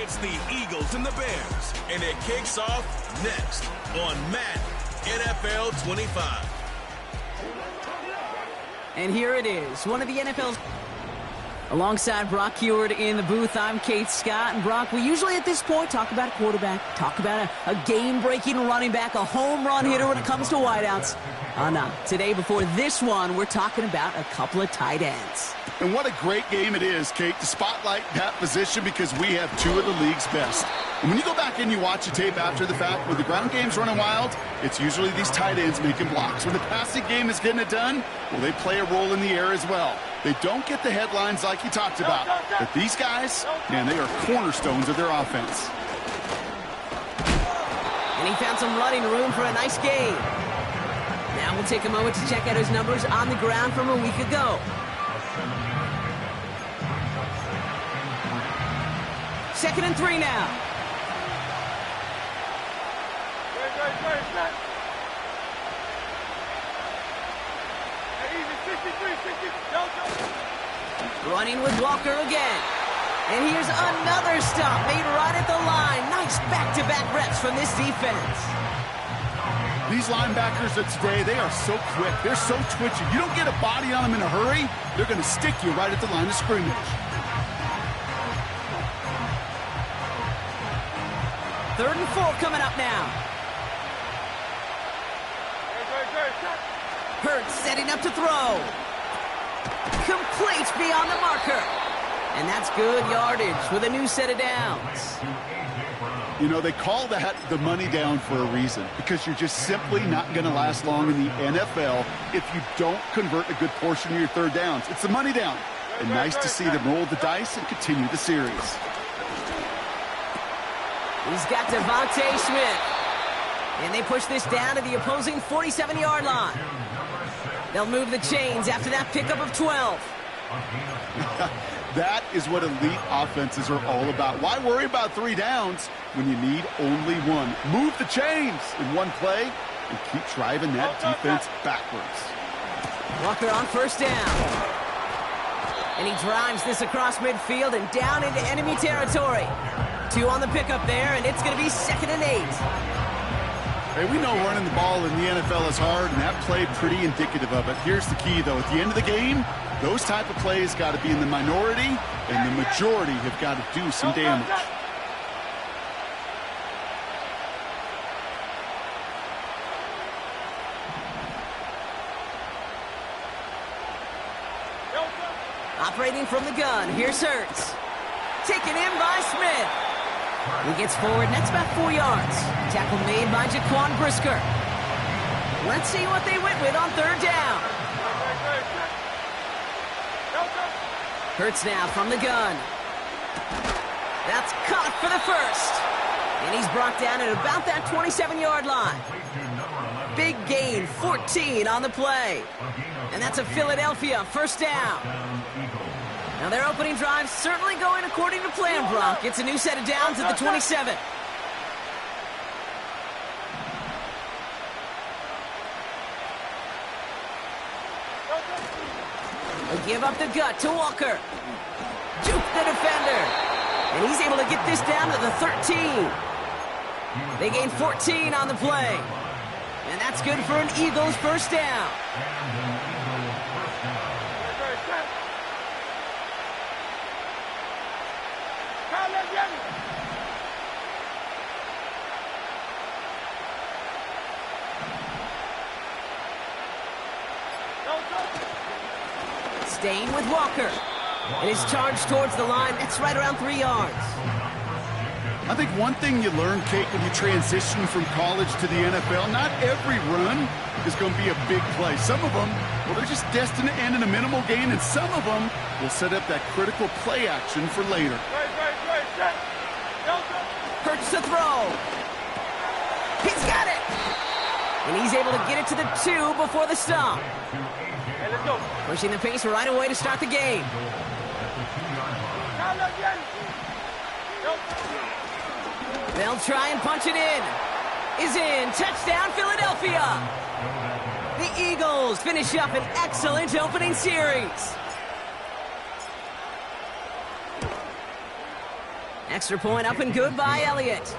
It's the Eagles and the Bears, and it kicks off next on Madden NFL 25. And here it is, one of the NFL's... Alongside Brock Heward in the booth, I'm Kate Scott. And Brock, we usually at this point talk about a quarterback, talk about a game-breaking running back, a home run hitter when it comes to wideouts. No. Today, before this one, we're talking about a couple of tight ends. And what a great game it is, Kate, to spotlight that position because we have two of the league's best. And when you go back and you watch the tape after the fact, when the ground game's running wild, it's usually these tight ends making blocks. When the passing game is getting it done, well, they play a role in the air as well. They don't get the headlines like you talked about. But these guys, man, they are cornerstones of their offense. And he found some running room for a nice gain. Now we'll take a moment to check out his numbers on the ground from a week ago. Second and 3 now. Running with Walker again. And here's another stop made right at the line. Nice back-to-back reps from this defense. These linebackers of today, they are so quick. They're so twitchy. You don't get a body on them in a hurry, they're going to stick you right at the line of scrimmage. Third and 4 coming up now. Hurts setting up to throw. Complete beyond the marker. And that's good yardage with a new set of downs. You know, they call that the money down for a reason because you're just simply not going to last long in the NFL if you don't convert a good portion of your third downs. It's the money down. And nice to see them roll the dice and continue the series. He's got Devontae Smith. And they push this down to the opposing 47-yard line. They'll move the chains after that pickup of 12. That is what elite offenses are all about. Why worry about 3 downs when you need only one? Move the chains in one play and keep driving that defense backwards. Walker on first down. And he drives this across midfield and down into enemy territory. 2 on the pickup there, and it's going to be 2nd and 8. Hey, we know running the ball in the NFL is hard, and that play pretty indicative of it. Here's the key, though. At the end of the game, those type of plays got to be in the minority, and the majority have got to do some damage. Operating from the gun, here's Hurts. Taken in by Smith. He gets forward, and that's about 4 yards. Tackle made by Jaquan Brisker. Let's see what they went with on third down. Hurts now from the gun. That's caught for the first. And he's brought down at about that 27-yard line. Big gain, 14 on the play. And that's a Philadelphia first down. Now their opening drive certainly going according to plan, Brock. It's a new set of downs at the 27. They give up the gut to Walker. Juke the defender. And he's able to get this down to the 13. They gain 14 on the play. And that's good for an Eagles first down. Staying with Walker. And his charge towards the line, that's right around 3 yards. I think one thing you learn, Kate, when you transition from college to the NFL, not every run is going to be a big play. Some of them, well, they're just destined to end in a minimal gain, and some of them will set up that critical play action for later. Hurts to throw. He's got it. And he's able to get it to the 2 before the stop. Pushing the pace right away to start the game. They'll try and punch it in. Is in. Touchdown, Philadelphia. The Eagles finish up an excellent opening series. Extra point up and good by Elliott.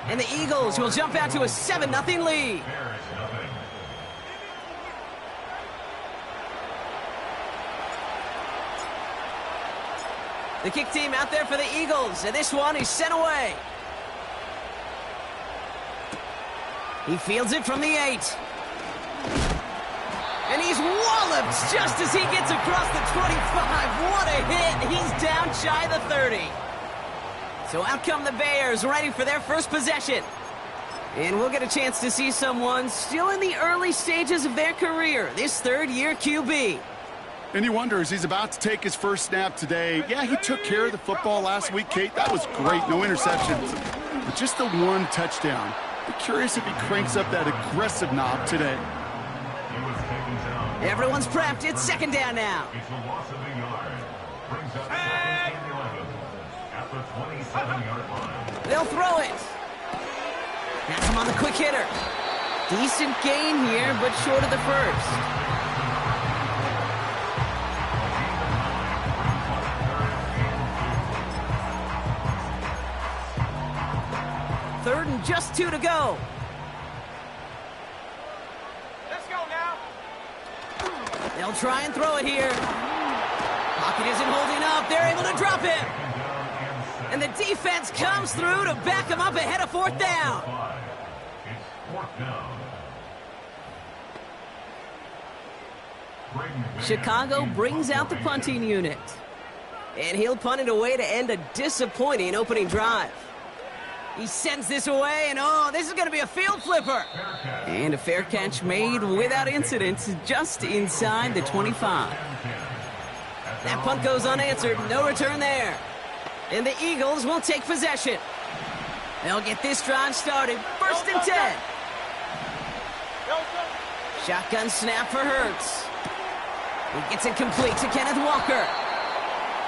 And the Eagles will jump out to a 7-0 lead. The kick team out there for the Eagles, and this one is sent away. He fields it from the 8. And he's walloped just as he gets across the 25. What a hit. He's down shy of the 30. So out come the Bears, ready for their first possession. And we'll get a chance to see someone still in the early stages of their career, this third-year QB. And you wonder, as he's about to take his first snap today, yeah, he took care of the football last week, Kate. That was great. No interceptions. But just the one touchdown. Be curious if he cranks up that aggressive knob today. Everyone's prepped. It's second down now. They'll throw it. That's him on the quick hitter. Decent gain here, but short of the first. Third and just 2 to go. Let's go now. They'll try and throw it here. Pocket isn't holding up. They're able to drop him. And the defense comes through to back him up ahead of fourth down. Chicago brings out the punting unit. And he'll punt it away to end a disappointing opening drive. He sends this away, and oh, this is going to be a field flipper. And a fair catch made without incident, just inside the 25. That punt goes unanswered, no return there. And the Eagles will take possession. They'll get this drive started, first and 10. Shotgun snap for Hurts. He gets it complete to Kenneth Walker.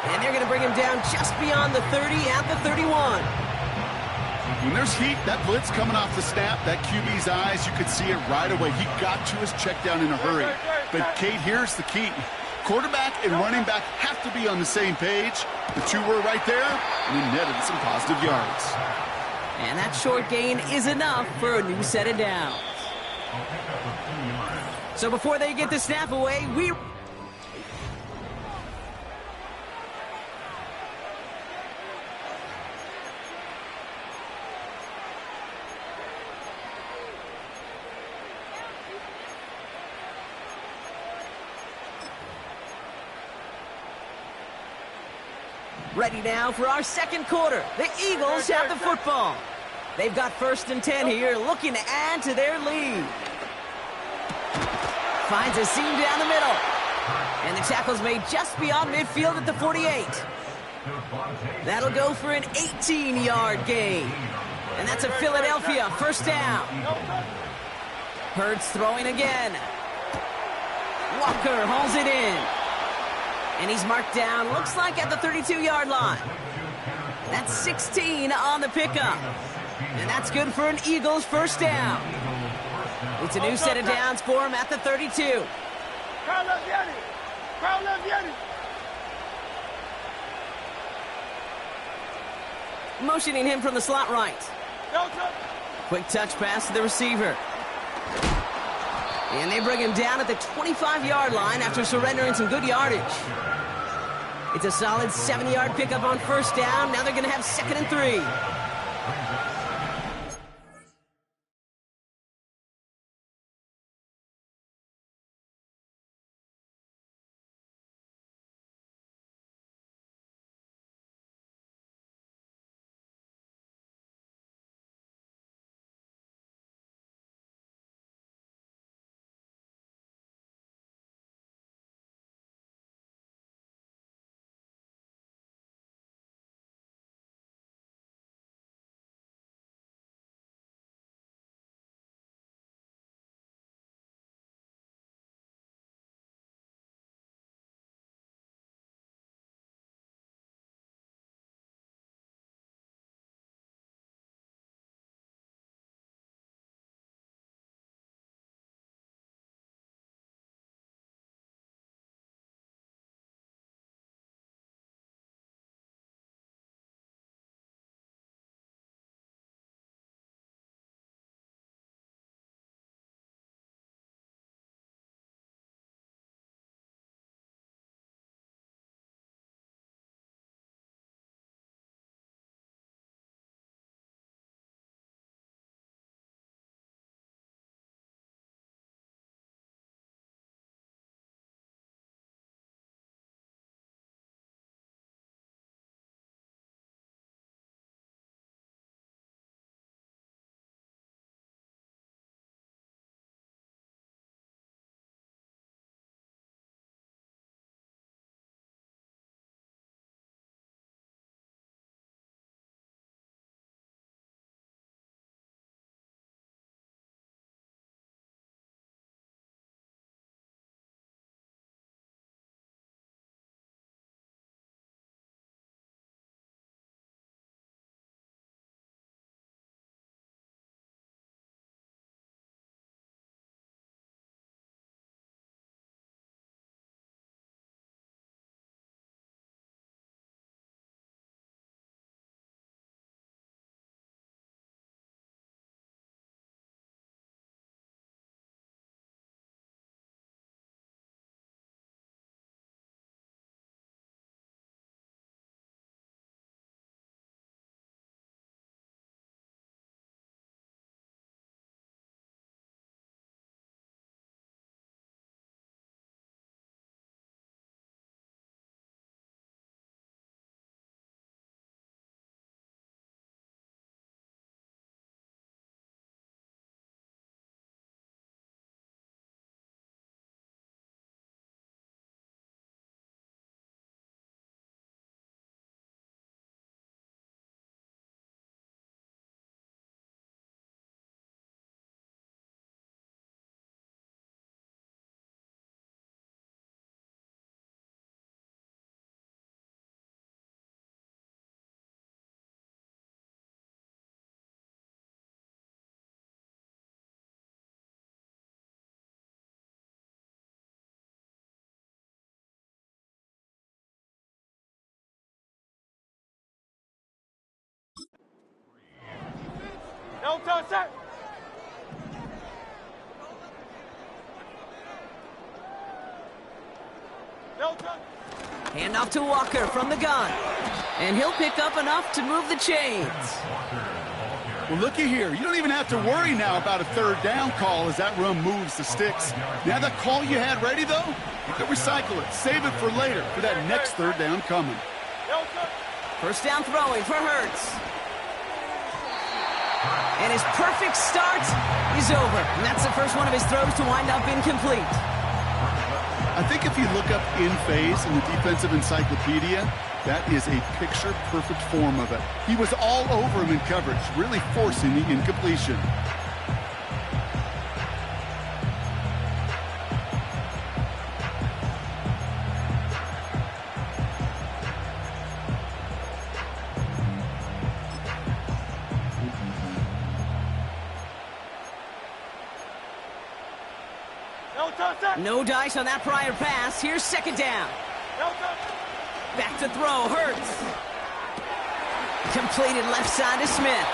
And they're going to bring him down just beyond the 30 at the 31. When there's heat, that blitz coming off the snap, that QB's eyes, you could see it right away. He got to his check down in a hurry. But, Kate, here's the key. Quarterback and running back have to be on the same page. The two were right there, and he netted some positive yards. And that short gain is enough for a new set of downs. So before they get the snap away, ready now for our second quarter. The Eagles have the football. They've got first and 10 here, looking to add to their lead. Finds a seam down the middle. And the tackle's made just beyond midfield at the 48. That'll go for an 18-yard gain. And that's a Philadelphia first down. Hurts throwing again. Walker hauls it in. And he's marked down, looks like at the 32-yard line. That's 16 on the pickup. And that's good for an Eagles first down. It's a new set of downs for him at the 32. Motioning him from the slot right. Quick touch pass to the receiver. And they bring him down at the 25-yard line after surrendering some good yardage. It's a solid 7-yard pickup on first down. Now they're going to have second and 3. No touch, sir. No touch. Hand off to Walker from the gun. And he'll pick up enough to move the chains. Well, looky here. You don't even have to worry now about a third down call as that run moves the sticks. Now that call you had ready, though, you can recycle it. Save it for later for that next third down coming. No touch. First down throwing for Hurts. And his perfect start is over. And that's the first one of his throws to wind up incomplete. I think if you look up in phase in the defensive encyclopedia, that is a picture-perfect form of it. He was all over him in coverage, really forcing the incompletion. No touch, sir. No dice on that prior pass. Here's second down. No touch. Back to throw, Hurts. Completed left side to Smith.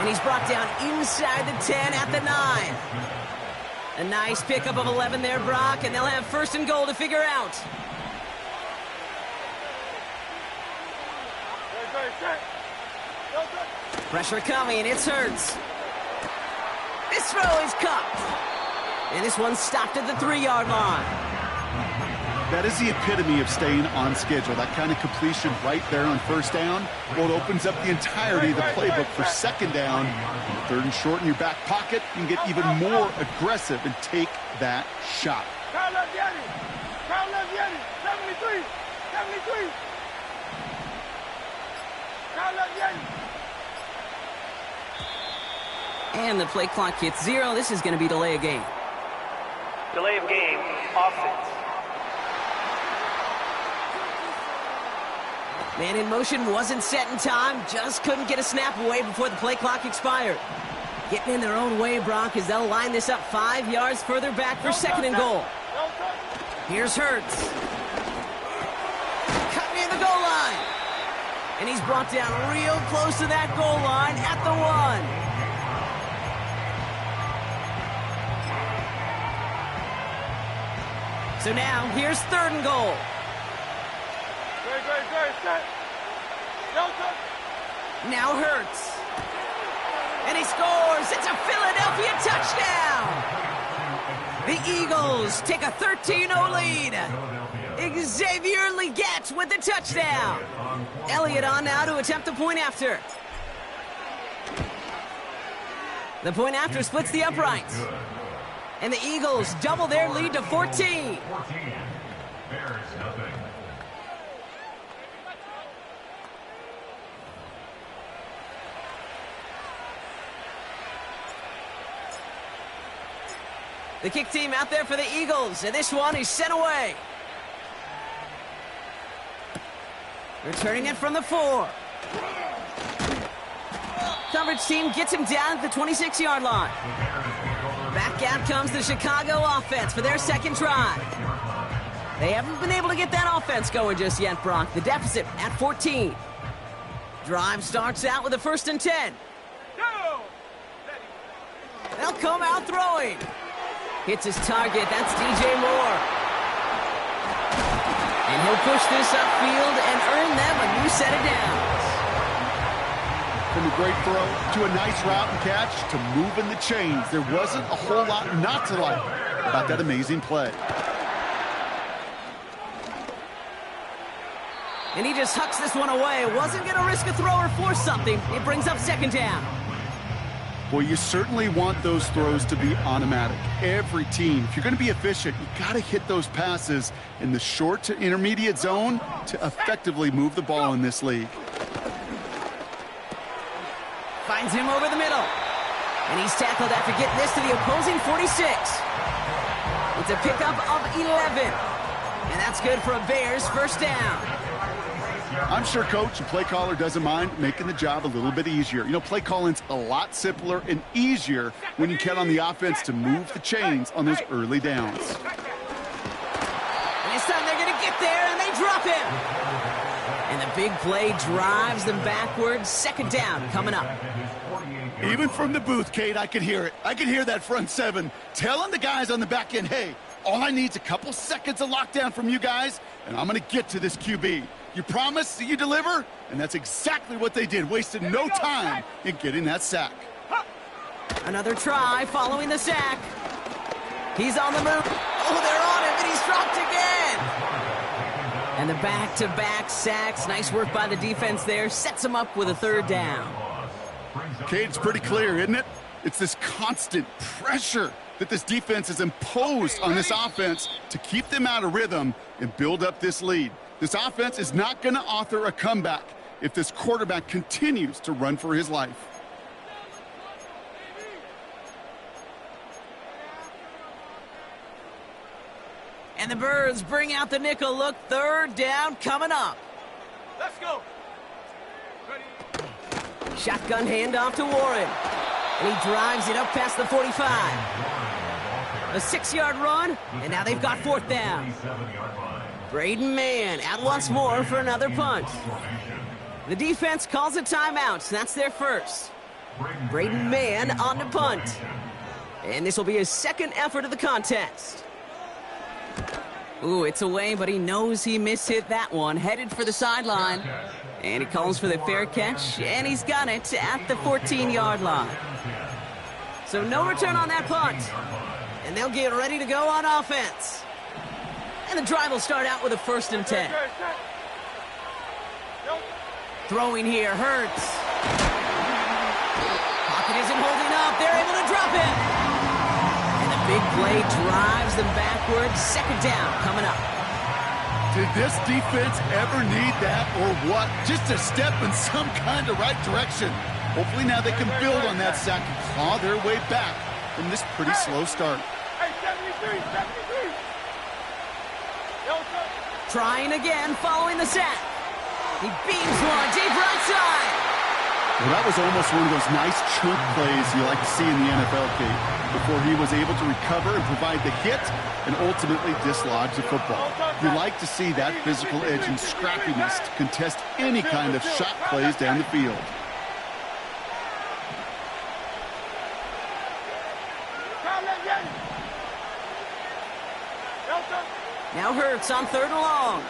And he's brought down inside the 10 at the 9. A nice pickup of 11 there, Brock, and they'll have first and goal to figure out. Very, sir. No touch. Pressure coming, and it's Hurts. This throw is caught. And this one stopped at the 3-yard line. That is the epitome of staying on schedule. That kind of completion right there on first down. Well, it opens up the entirety of the playbook for second down. Third and short in your back pocket. You can get even more aggressive and take that shot. Crowd left Yeti. Crowd left Yeti. 73. 73. Crowd left Yeti. And the play clock hits 0. This is going to be delay of game. Delay of game, offense. Man in motion wasn't set in time. Just couldn't get a snap away before the play clock expired. Getting in their own way, Brock, as they'll line this up 5 yards further back for second and goal. No touch. Here's Hurts. Cut near the goal line. And he's brought down real close to that goal line at the 1. So now, here's third and goal. Very, set. No touch. Now Hurts. And he scores. It's a Philadelphia touchdown. The Eagles take a 13-0 lead. Xavier Legette with the touchdown. Elliott on now to attempt the point after. The point after splits the uprights. And the Eagles double their lead to 14. The kick team out there for the Eagles, and this one is sent away. Returning it from the 4. Coverage team gets him down at the 26-yard line. Back out comes the Chicago offense for their second try. They haven't been able to get that offense going just yet, Brock. The deficit at 14. Drive starts out with a 1st and 10. They'll come out throwing. Hits his target. That's DJ Moore. And he'll push this upfield and earn them a new set of downs. From a great throw to a nice route and catch to moving the chains. There wasn't a whole lot not to like about that amazing play. And he just hucks this one away. Wasn't going to risk a throw or force something. It brings up second down. Well, you certainly want those throws to be automatic. Every team, if you're going to be efficient, you got to hit those passes in the short to intermediate zone to effectively move the ball in this league. Finds him over the middle. And he's tackled after getting this to the opposing 46. It's a pickup of 11. And that's good for a Bears first down. I'm sure coach and play caller doesn't mind making the job a little bit easier. You know, play calling's a lot simpler and easier when you count on the offense to move the chains on those early downs. And this time they're going to get there, and they drop him. And the big play drives them backwards. Second down coming up. Even from the booth, Kate, I could hear it. I could hear that front seven telling the guys on the back end, hey, all I need is a couple seconds of lockdown from you guys, and I'm going to get to this QB. You promise that you deliver? And that's exactly what they did, wasted no time in getting that sack. Another try following the sack. He's on the move. Oh, they're on him, and he's dropped again. And the back-to-back sacks. Nice work by the defense there. Sets him up with a third down. Kate, it's pretty clear, isn't it? It's this constant pressure that this defense has imposed on this offense to keep them out of rhythm and build up this lead. This offense is not going to author a comeback if this quarterback continues to run for his life. And the Birds bring out the nickel look. Third down coming up. Let's go. Shotgun handoff to Warren. And he drives it up past the 45. A 6-yard run, and now they've got fourth down. Braden Mann out once more for another punt. The defense calls a timeout. That's their first. Braden Mann on the punt. And this will be his second effort of the contest. Ooh, it's away, but he knows he mishit that one. Headed for the sideline. And he calls for the fair catch, and he's got it at the 14-yard line. So no return on that punt. And they'll get ready to go on offense. And the drive will start out with a 1st and 10. Throwing here, Hurts. Pocket isn't holding up. They're able to drop it. And the big play drives them backwards. Second down coming up. Did this defense ever need that or what? Just a step in some kind of right direction. Hopefully now they can build on that sack and claw their way back from this pretty slow start. Hey, 73, 73. Trying again following the sack. He beams one deep right side. Well, that was almost one of those nice chunk plays you like to see in the NFL, Kate, before he was able to recover and provide the hit and ultimately dislodge the football. You like to see that physical edge and scrappiness to contest any kind of shot plays down the field. Now Hurts on 3rd and long.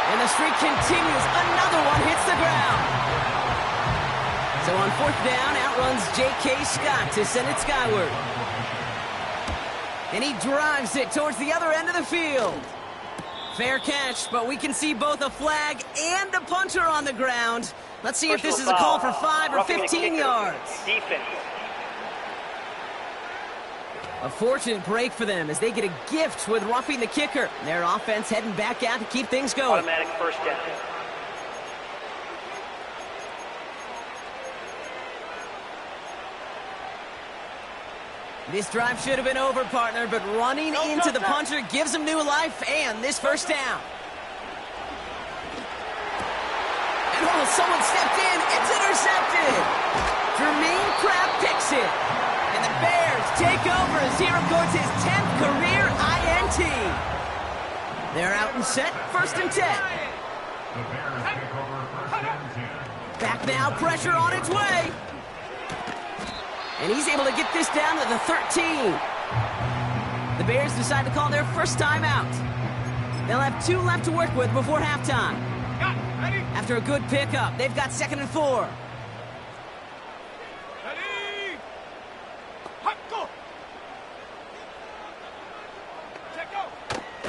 And the streak continues. Another one hits the ground. So on 4th down, outruns J.K. Scott to send it skyward. And he drives it towards the other end of the field. Fair catch, but we can see both a flag and a punter on the ground. Let's see if this is a call for 5 or 15 yards. Defense. A fortunate break for them as they get a gift with roughing the kicker. Their offense heading back out to keep things going. Automatic 1st down. This drive should have been over, partner, but running into the punter gives them new life and this 1st down. And oh, someone stepped in. It's intercepted. Jermaine Pratt picks it. And the Bears take over as he records his 10th career INT. They're out and set, 1st and 10. Back now, pressure on its way. And he's able to get this down to the 13. The Bears decide to call their first timeout. They'll have 2 left to work with before halftime. After a good pickup, they've got 2nd and 4.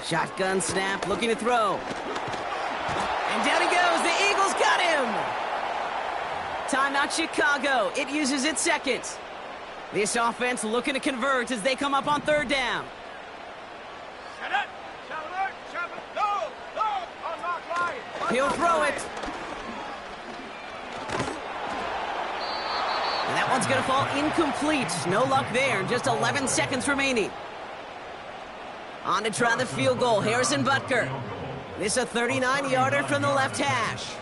Shotgun snap, looking to throw. And down he goes. The Eagles got him. Timeout Chicago. It uses its 2nd. This offense looking to convert as they come up on 3rd down. He'll throw it. And that one's going to fall incomplete. No luck there. Just 11 seconds remaining. On to try the field goal, Harrison Butker. This a 39-yarder from the left hash.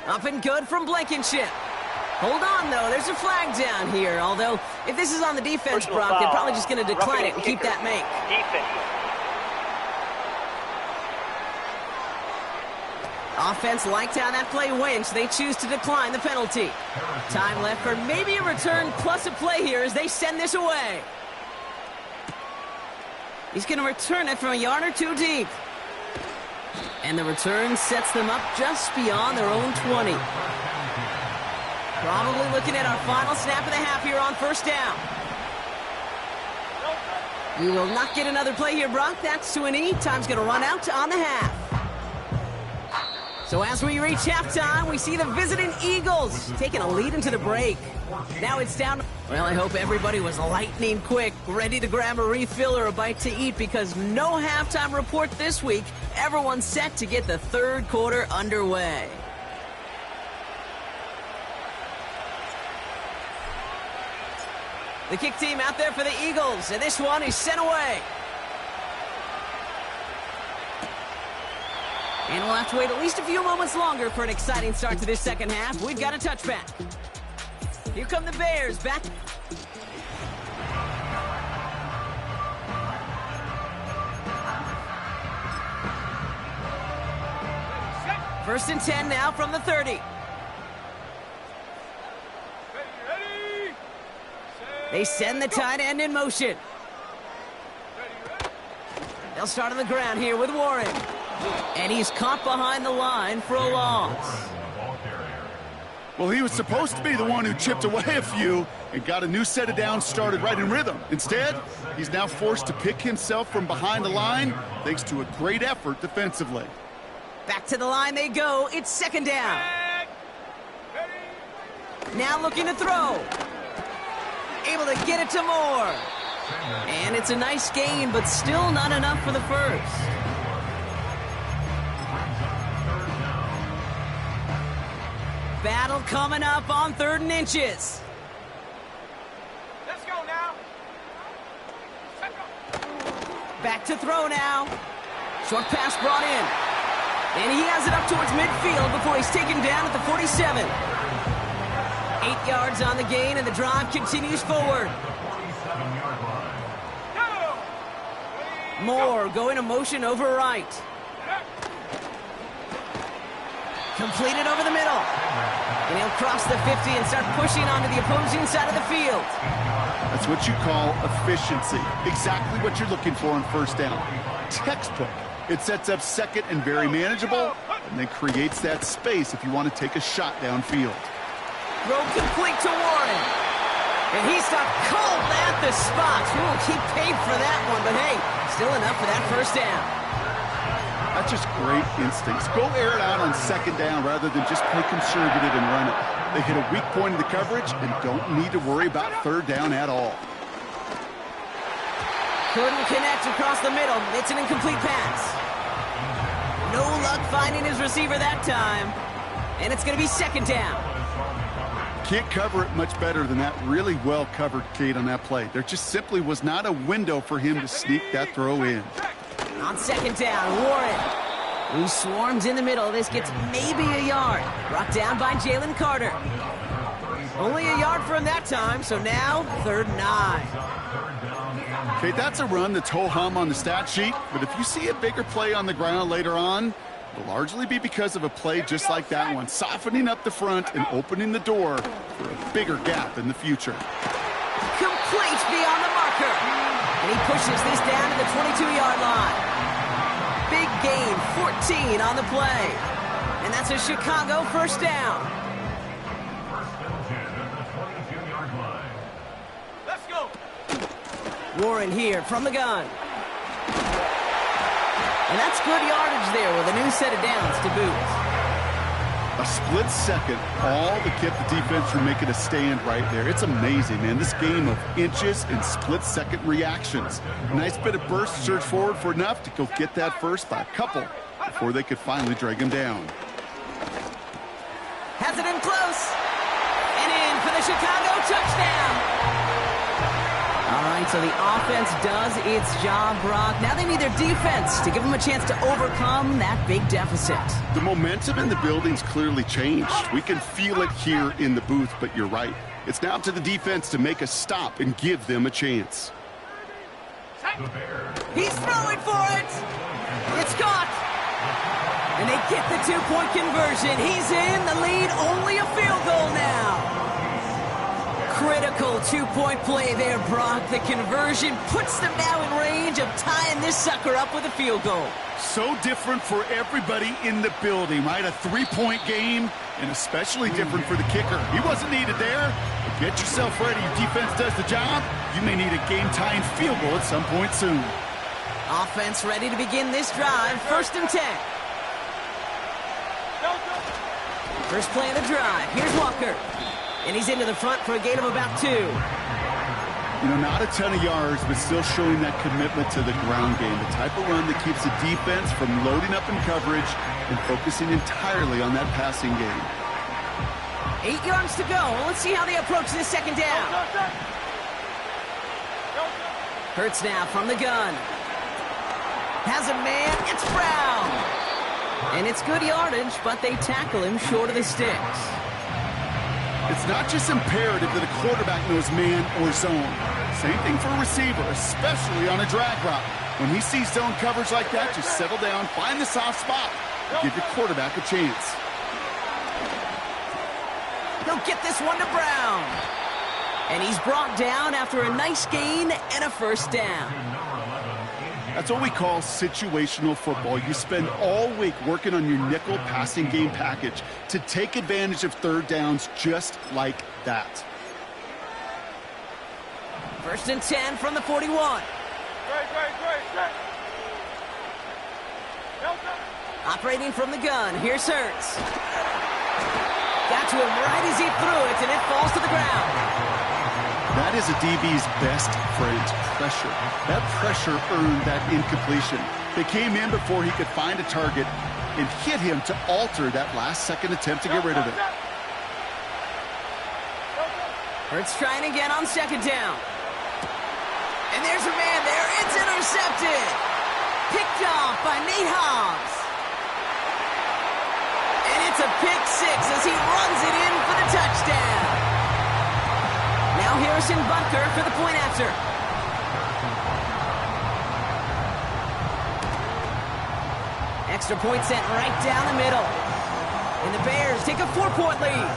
Up and good from Blankenship. Hold on, though. There's a flag down here. Although, if this is on the defense, Brock, they're probably just going to decline it and keep that make. Defense. Offense liked how that play went, so they choose to decline the penalty. Time left for maybe a return plus a play here as they send this away. He's going to return it from a yard or two deep. And the return sets them up just beyond their own 20. Probably looking at our final snap of the half here on first down. We will not get another play here, Brock. That's to an E. Time's going to run out on the half. So as we reach halftime, we see the visiting Eagles taking a lead into the break. Now it's down. Well, I hope everybody was lightning quick, ready to grab a refill or a bite to eat, because no halftime report this week. Everyone's set to get the third quarter underway. The kick team out there for the Eagles, and this one is sent away. And we'll have to wait at least a few moments longer for an exciting start to this second half. We've got a touchback. Here come the Bears back. First and 10 now from the 30. They send the tight end in motion. They'll start on the ground here with Warren. And he's caught behind the line for a loss. Well, he was supposed to be the one who chipped away a few and got a new set of downs started right in rhythm. Instead, he's now forced to pick himself from behind the line thanks to a great effort defensively. Back to the line they go. It's second down. Now looking to throw. Able to get it to Moore. And it's a nice gain, but still not enough for the first. Battle coming up on 3rd and inches. Let's go now. Back to throw now. Short pass brought in. And he has it up towards midfield before he's taken down at the 47. 8 yards on the gain, and the drive continues forward. Moore going to motion over right. Completed over the middle. And he'll cross the 50 and start pushing onto the opposing side of the field. That's what you call efficiency. Exactly what you're looking for on first down. Textbook. It sets up second and very manageable, and then creates that space if you want to take a shot downfield. Throw complete to Warren. And he stopped cold at the spot. Ooh, he paid for that one, but hey, still enough for that first down. That's just great instincts. Go air it out on second down rather than just play conservative and run it. They hit a weak point in the coverage and don't need to worry about third down at all. Couldn't connect across the middle. It's an incomplete pass. No luck finding his receiver that time. And it's going to be second down. Can't cover it much better than that really well covered Kate on that play. There just simply was not a window for him to sneak that throw in. On second down, Warren, who swarms in the middle. This gets maybe a yard. Brought down by Jalen Carter. Only a yard for him that time, so now 3rd and 9. Okay, that's a run that's ho-hum on the stat sheet, but if you see a bigger play on the ground later on, it'll largely be because of a play just like that one, softening up the front and opening the door for a bigger gap in the future. Complete beyond the marker. And he pushes this down to the 22-yard line. Big gain, 14 on the play. And that's a Chicago first down. Let's go. Warren here from the gun. And that's good yardage there with a new set of downs to boot. A split second, all that kept the defense from making a stand right there. It's amazing, man. This game of inches and split-second reactions. A nice bit of burst, surge forward for enough to go get that first by a couple before they could finally drag him down. Has it in close. And in for the Chicago touchdown. All right, so the offense does its job, Brock. Now they need their defense to give them a chance to overcome that big deficit. The momentum in the building's clearly changed. We can feel it here in the booth, but you're right. It's now up to the defense to make a stop and give them a chance. He's throwing for it. It's caught. And they get the two-point conversion. He's in the lead, only a field goal now. Critical two-point play there, Brock. The conversion puts them now in range of tying this sucker up with a field goal. So different for everybody in the building, right? A three-point game, and especially different for the kicker. He wasn't needed there. But get yourself ready. Your defense does the job. You may need a game-tying field goal at some point soon. Offense ready to begin this drive. 1st and 10. First play of the drive. Here's Walker. And he's into the front for a gain of about 2. You know, not a ton of yards, but still showing that commitment to the ground game. The type of run that keeps the defense from loading up in coverage and focusing entirely on that passing game. 8 yards to go. Let's see how they approach this second down. Hurts now from the gun. Has a man. It's Brown. And it's good yardage, but they tackle him short of the sticks. It's not just imperative that a quarterback knows man or zone. Same thing for a receiver, especially on a drag route. When he sees zone coverage like that, just settle down, find the soft spot, and give your quarterback a chance. He'll get this one to Brown. And he's brought down after a nice gain and a first down. That's what we call situational football. You spend all week working on your nickel passing game package to take advantage of third downs just like that. 1st and 10 from the 41. Operating from the gun. Here's Hurts. Got to him right as he threw it, and it falls to the ground. That is a DB's best friend, pressure. That pressure earned that incompletion. They came in before he could find a target and hit him to alter that last-second attempt to get rid of it. Hurts trying again on 2nd down. And there's a man there. It's intercepted. Picked off by Nate Hobbs. And it's a pick 6 as he runs it in for the touchdown. Now Harrison Bunker for the point after. Extra point sent right down the middle. And the Bears take a 4-point lead.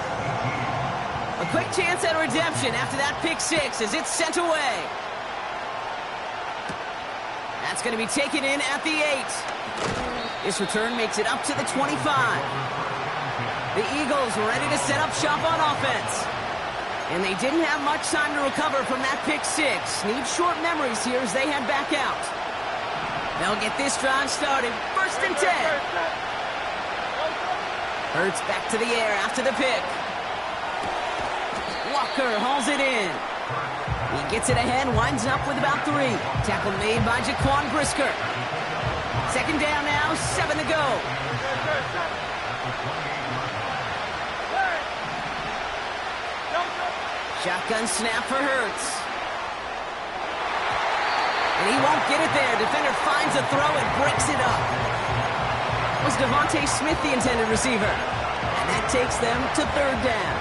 A quick chance at redemption after that pick 6 as it's sent away. That's going to be taken in at the 8. This return makes it up to the 25. The Eagles ready to set up shop on offense. And they didn't have much time to recover from that pick 6. Need short memories here as they head back out. They'll get this drive started. 1st and 10. Hurts back to the air after the pick. Walker hauls it in. He gets it ahead, winds up with about 3. Tackle made by Jaquan Brisker. 2nd down now, 7 to go. Shotgun snap for Hurts. And he won't get it there. Defender finds a throw and breaks it up. Was Devontae Smith the intended receiver? And that takes them to 3rd down.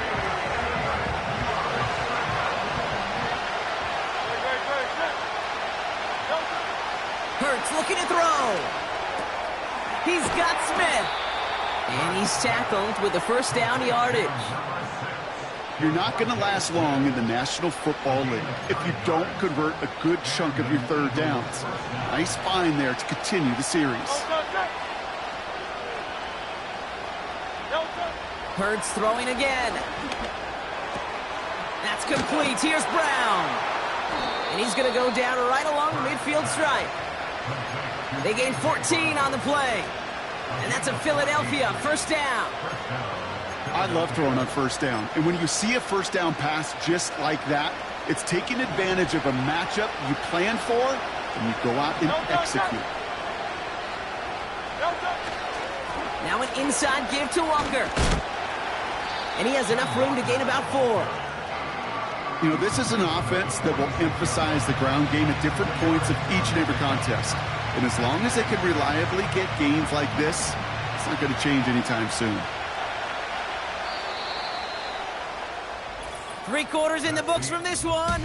Hurts looking to throw. He's got Smith. And he's tackled with the first down yardage. You're not going to last long in the National Football League if you don't convert a good chunk of your third downs. Nice find there to continue the series. Hurts throwing again. That's complete. Here's Brown. And he's going to go down right along the midfield stripe. They gain 14 on the play. And that's a Philadelphia first down. I love throwing on first down. And when you see a first down pass just like that, it's taking advantage of a matchup you plan for, and you go out and execute. Now an inside give to Walker. And he has enough room to gain about 4. You know, this is an offense that will emphasize the ground game at different points of each and every contest. And as long as they can reliably get gains like this, it's not going to change anytime soon. 3 quarters in the books from this one.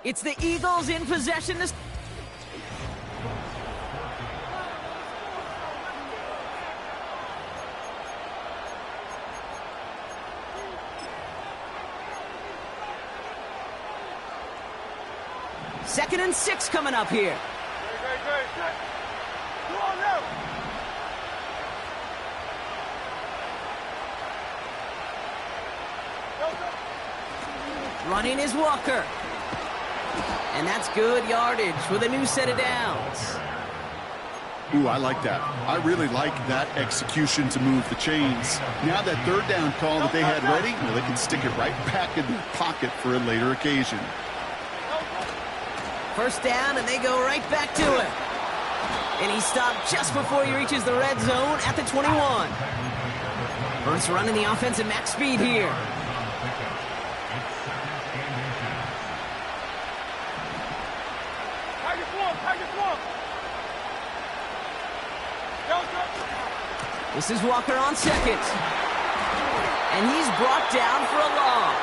It's the Eagles in possession. 2nd and 6 coming up here. Great. Go on now. Running is Walker. And that's good yardage with a new set of downs. Ooh, I like that. I really like that execution to move the chains. Now that 3rd down call that they had ready, well, they can stick it right back in their pocket for a later occasion. 1st down, and they go right back to it. And he stopped just before he reaches the red zone at the 21. Hurts running the offense at max speed here. This is Walker on 2nd. And he's brought down for a loss.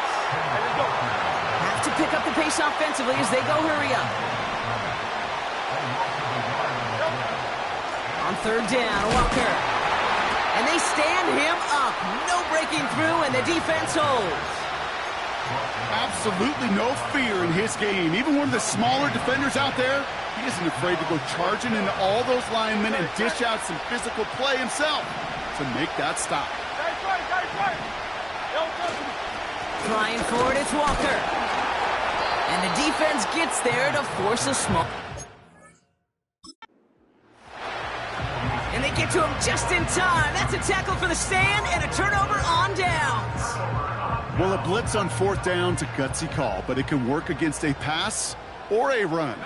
Have to pick up the pace offensively as they go hurry up. On 3rd down, Walker. And they stand him up. No breaking through, and the defense holds. Absolutely no fear in his game. Even one of the smaller defenders out there, he isn't afraid to go charging into all those linemen and dish out some physical play himself to make that stop. Trying for it, it's Walker. And the defense gets there to force a small. And they get to him just in time. That's a tackle for the stand and a turnover on downs. Well, a blitz on 4th down's a gutsy call, but it can work against a pass or a run.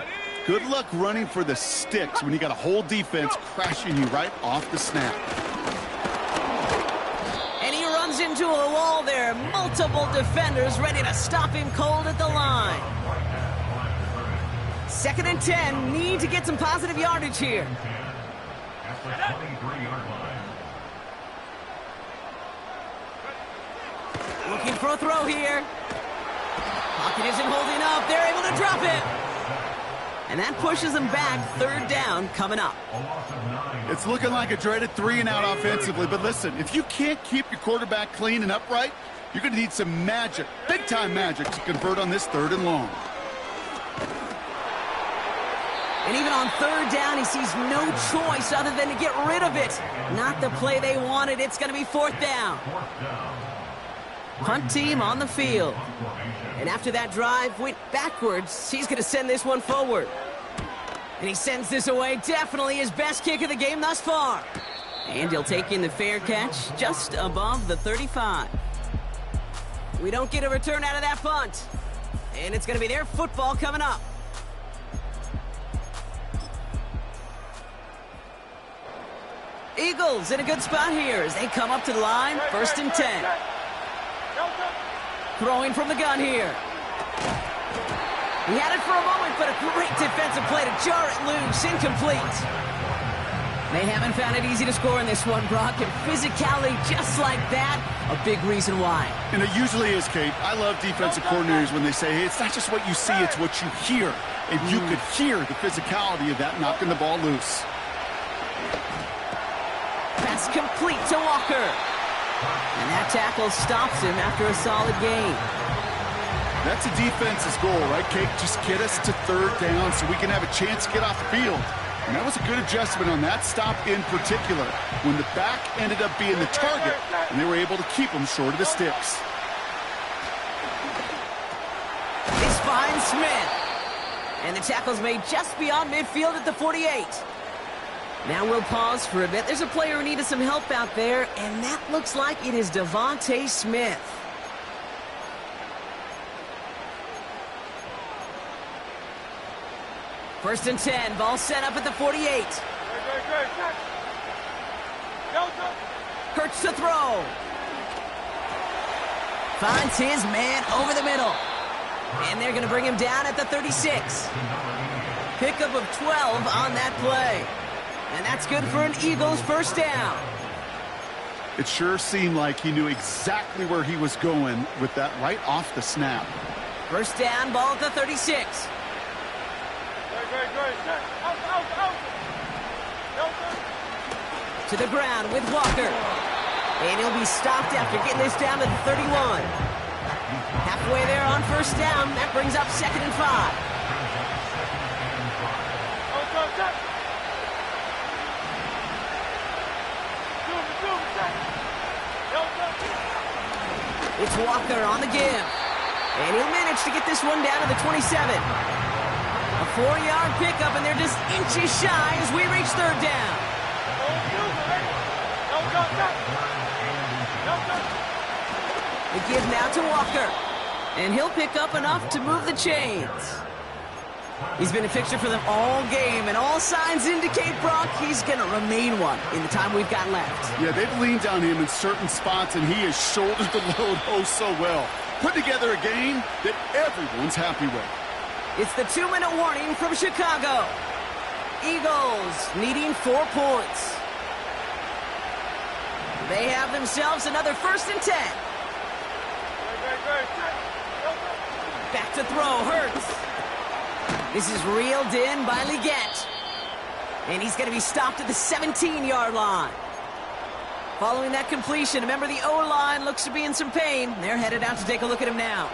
Good luck running for the sticks when you got a whole defense crashing you right off the snap. And he runs into a wall there. Multiple defenders ready to stop him cold at the line. 2nd and 10. Need to get some positive yardage here. Looking for a throw here. Pocket isn't holding up. They're able to drop it. And that pushes them back. 3rd down coming up. It's looking like a dreaded 3-and-out offensively. But listen, if you can't keep your quarterback clean and upright, you're going to need some magic, big-time magic, to convert on this 3rd and long. And even on 3rd down, he sees no choice other than to get rid of it. Not the play they wanted. It's going to be 4th down. Punt team on the field. And after that drive went backwards, he's going to send this one forward. And he sends this away. Definitely his best kick of the game thus far. And he'll take in the fair catch just above the 35. We don't get a return out of that punt. And it's going to be their football coming up. Eagles in a good spot here as they come up to the line. 1st and 10. Throwing from the gun here. He had it for a moment, but a great defensive play to jar it loose. Incomplete. They haven't found it easy to score in this one, Brock. And physicality just like that, a big reason why. And it usually is, Kate. I love defensive coordinators when they say, hey, it's not just what you see, it's what you hear. And you could hear the physicality of that knocking the ball loose. Pass complete to Walker. And that tackle stops him after a solid gain. That's a defense's goal, right, Kate? Just get us to 3rd down so we can have a chance to get off the field. And that was a good adjustment on that stop in particular, when the back ended up being the target, and they were able to keep him short of the sticks. He finds Smith. And the tackle's made just beyond midfield at the 48. Now we'll pause for a bit. There's a player who needed some help out there, and that looks like it is Devontae Smith. First and 10, ball set up at the 48. Hurts to throw. Finds his man over the middle. And they're going to bring him down at the 36. Pickup of 12 on that play. And that's good for an Eagles 1st down. It sure seemed like he knew exactly where he was going with that right off the snap. 1st down, ball at the 36. To the ground with Walker. And he'll be stopped after getting this down to the 31. Halfway there on 1st down. That brings up 2nd and 5. It's Walker on the give. And he'll manage to get this one down to the 27. A 4-yard pickup, and they're just inches shy as we reach third down. The give now to Walker. And he'll pick up enough to move the chains. He's been a fixture for them all game, and all signs indicate, Brock, he's going to remain one in the time we've got left. Yeah, they've leaned on him in certain spots, and he has shouldered the load oh so well. Put together a game that everyone's happy with. It's the 2-minute warning from Chicago. Eagles needing 4 points. They have themselves another 1st and 10. Back to throw, Hurts. This is reeled in by Leggett. And he's going to be stopped at the 17-yard line. Following that completion, remember the O-line looks to be in some pain. They're headed out to take a look at him now.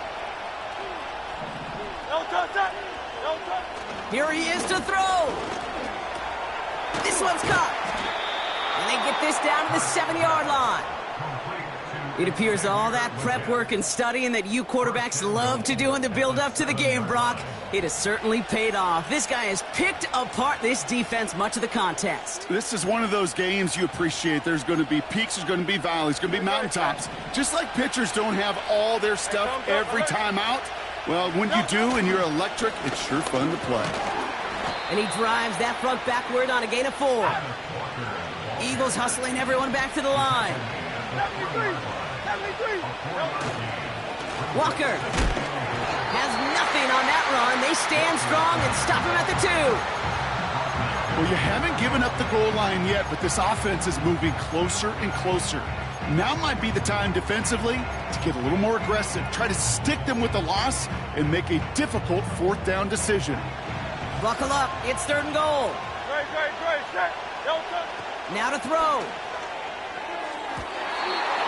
Here he is to throw. This one's caught. And they get this down to the 7-yard line. It appears all that prep work and studying that you quarterbacks love to do in the build-up to the game, Brock, it has certainly paid off. This guy has picked apart this defense much of the contest. This is one of those games you appreciate. There's going to be peaks, there's going to be valleys, going to be mountaintops. Just like pitchers don't have all their stuff every time out, well, when you do and you're electric, it's sure fun to play. And he drives that front backward on a gain of 4. Eagles hustling everyone back to the line. 73. Walker has nothing on that run. They stand strong and stop him at the 2. Well, you haven't given up the goal line yet, but this offense is moving closer and closer. Now might be the time defensively to get a little more aggressive, try to stick them with the loss, and make a difficult 4th down decision. Buckle up. It's 3rd and goal. Now to throw.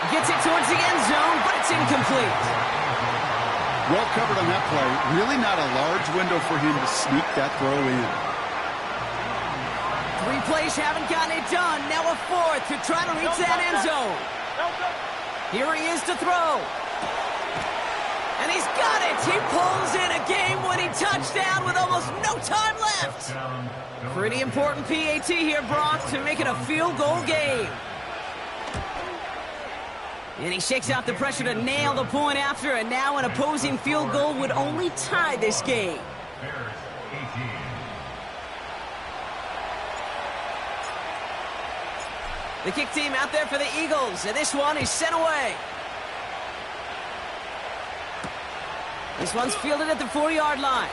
Gets it towards the end zone, but it's incomplete. Well covered on that play. Really not a large window for him to sneak that throw in. 3 plays haven't gotten it done. Now a 4th to try to reach that end zone. Here he is to throw. And he's got it. He pulls in a game-winning touchdown with almost no time left. Pretty important PAT here, Brock, to make it a field goal game. And he shakes out the pressure to nail the point after, and now an opposing field goal would only tie this game. The kick team out there for the Eagles, and this one is sent away. This one's fielded at the 4-yard line.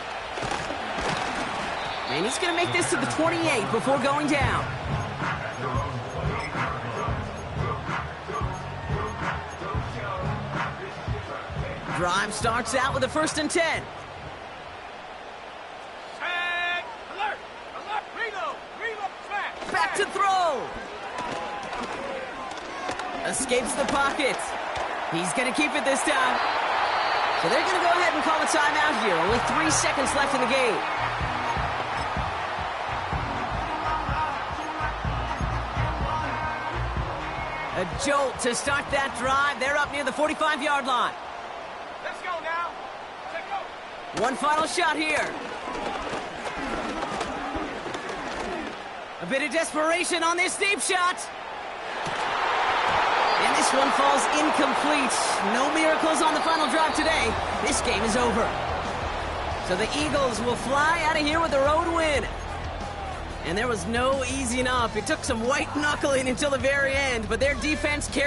And he's going to make this to the 28 before going down. Drive starts out with a 1st and 10. Back to throw. Escapes the pocket. He's going to keep it this time. So they're going to go ahead and call a timeout here. Only 3 seconds left in the game. A jolt to start that drive. They're up near the 45-yard line. Let's go now. Let's go. One final shot here. A bit of desperation on this deep shot. And this one falls incomplete. No miracles on the final drive today. This game is over. So the Eagles will fly out of here with a road win. And there was no easing up. It took some white knuckling until the very end, but their defense carried